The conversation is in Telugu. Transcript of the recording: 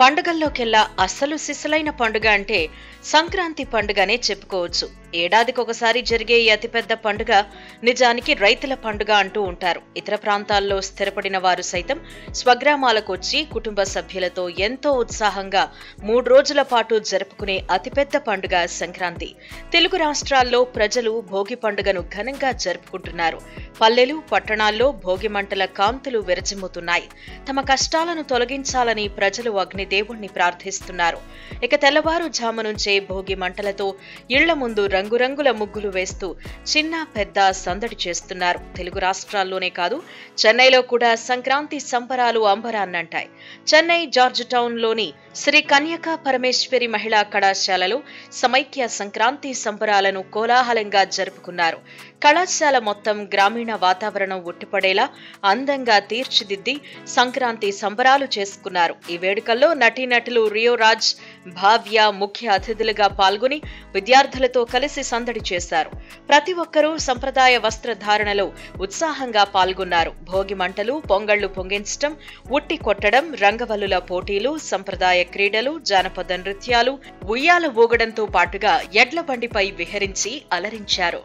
పండుగల్లోకెల్లా అసలు సిసలైన పండుగ అంటే సంక్రాంతి పండుగనే చెప్పుకోవచ్చు. ఏడాదికొకసారి జరిగే ఈ అతిపెద్ద పండుగ నిజానికి రైతుల పండుగ అంటూ ఉంటారు. ఇతర ప్రాంతాల్లో స్థిరపడిన వారు సైతం స్వగ్రామాలకు వచ్చి కుటుంబ సభ్యులతో ఎంతో ఉత్సాహంగా 3 రోజుల పాటు జరుపుకునే అతిపెద్ద పండుగ సంక్రాంతి. తెలుగు రాష్ట్రాల్లో ప్రజలు భోగి పండుగను ఘనంగా జరుపుకుంటున్నారు. పల్లెలు, పట్టణాల్లో భోగి మంటల కాంతులు విరజిమ్ముతున్నాయి. తమ కష్టాలను తొలగించాలని ప్రజలు అగ్నిదేవుణ్ణి ప్రార్థిస్తున్నారు. ఇక తెల్లవారుజాము నుంచే భోగి మంటలతో ఇళ్ల ముందు రంగురంగుల ముగ్గులు వేస్తూ చిన్న పెద్ద సందడి చేస్తున్నారు. తెలుగు రాష్ట్రాల్లోనే కాదు, చెన్నైలో కూడా సంక్రాంతి సంబరాలు అంబరాన్నంటాయి. చెన్నై జార్జ్ టౌన్ లోని శ్రీ కన్యకా పరమేశ్వరి మహిళా కళాశాలలో సమైక్య సంక్రాంతి సంబరాలను కోలాహలంగా జరుపుకున్నారు. కళాశాల మొత్తం గ్రామీణ వాతావరణం ఉట్టిపడేలా అందంగా తీర్చిదిద్ది సంక్రాంతి సంబరాలు చేసుకున్నారు. ఈ వేడుకల్లో నటీనటులు రియో రాజ్, భావ్య ముఖ్య అతిథులుగా పాల్గొని విద్యార్థులతో కలిసి సందడి చేశారు. ప్రతి ఒక్కరూ సంప్రదాయ వస్త్రధారణలో ఉత్సాహంగా పాల్గొన్నారు. భోగి మంటలు, పొంగళ్లు పొంగించడం, ఉట్టి కొట్టడం, రంగవల్లుల పోటీలు, సంప్రదాయ క్రీడలు, జానపద నృత్యాలు, ఉయ్యాల ఊగడంతో పాటుగా ఎడ్ల బండిపై విహరించి అలరించారు.